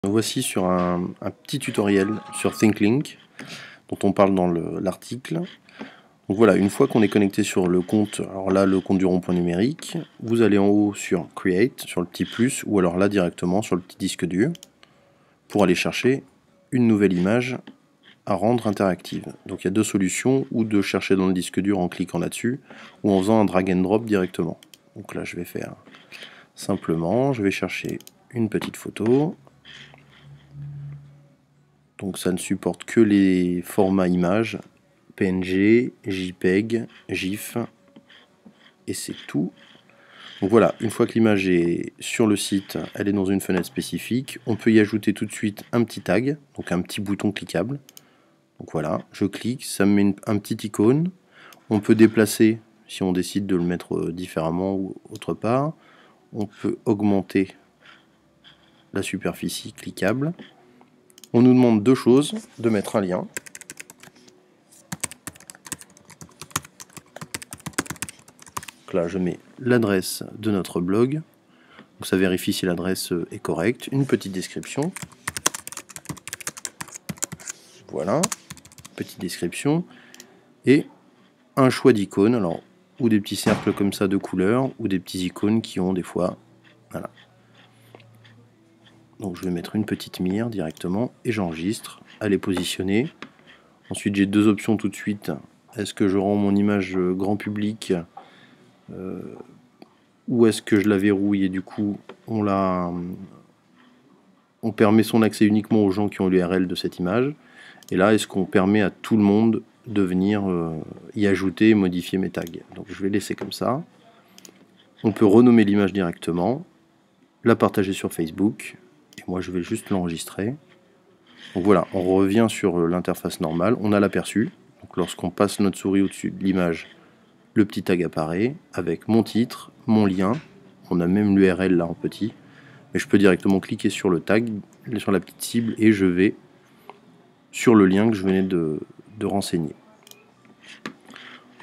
Nous voici sur un petit tutoriel sur ThinkLink dont on parle dans l'article. Donc voilà, une fois qu'on est connecté sur le compte, alors là le compte du rond-point numérique, vous allez en haut sur Create, sur le petit plus, ou alors là directement sur le petit disque dur, pour aller chercher une nouvelle image à rendre interactive. Donc il y a deux solutions, ou de chercher dans le disque dur en cliquant là-dessus, ou en faisant un drag and drop directement. Donc là je vais faire simplement, je vais chercher une petite photo. Donc ça ne supporte que les formats images, PNG, JPEG, GIF, et c'est tout. Donc voilà, une fois que l'image est sur le site, elle est dans une fenêtre spécifique, on peut y ajouter tout de suite un petit tag, donc un petit bouton cliquable. Donc voilà, je clique, ça me met un petit icône. On peut déplacer, si on décide de le mettre différemment ou autre part. On peut augmenter la superficie cliquable. On nous demande deux choses, de mettre un lien. Donc là, je mets l'adresse de notre blog. Donc ça vérifie si l'adresse est correcte. Une petite description. Voilà, petite description. Et un choix d'icônes. Alors, ou des petits cercles comme ça de couleurs, ou des petits icônes qui ont des fois... Voilà. Donc je vais mettre une petite mire directement et j'enregistre. Elle est positionnée. Ensuite j'ai deux options tout de suite. Est-ce que je rends mon image grand public ou est-ce que je la verrouille et du coup on permet son accès uniquement aux gens qui ont l'URL de cette image. Et là est-ce qu'on permet à tout le monde de venir y ajouter et modifier mes tags. Donc je vais laisser comme ça. On peut renommer l'image directement, la partager sur Facebook. Et moi je vais juste l'enregistrer. Donc voilà, on revient sur l'interface normale, on a l'aperçu. Donc lorsqu'on passe notre souris au-dessus de l'image, le petit tag apparaît avec mon titre, mon lien. On a même l'URL là en petit. Mais je peux directement cliquer sur le tag, sur la petite cible, et je vais sur le lien que je venais de renseigner.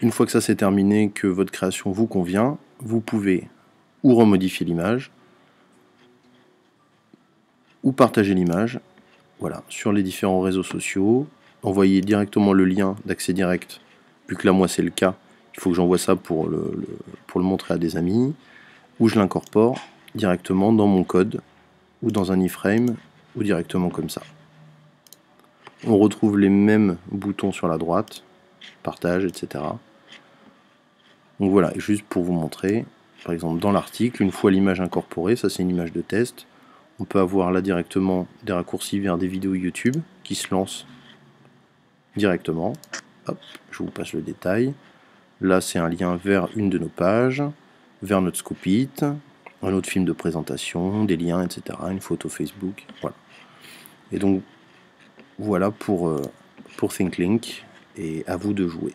Une fois que ça c'est terminé, que votre création vous convient, vous pouvez ou remodifier l'image, ou partager l'image, voilà, sur les différents réseaux sociaux, envoyer directement le lien d'accès direct, vu que là moi c'est le cas, il faut que j'envoie ça pour le montrer à des amis, ou je l'incorpore directement dans mon code, ou dans un iframe, ou directement comme ça. On retrouve les mêmes boutons sur la droite, partage, etc. Donc voilà, juste pour vous montrer, par exemple dans l'article, une fois l'image incorporée, ça c'est une image de test, on peut avoir là directement des raccourcis vers des vidéos YouTube qui se lancent directement. Hop, je vous passe le détail. Là c'est un lien vers une de nos pages, vers notre Scoopit, un autre film de présentation, des liens, etc. Une photo Facebook, voilà. Et donc voilà pour ThinkLink, et à vous de jouer.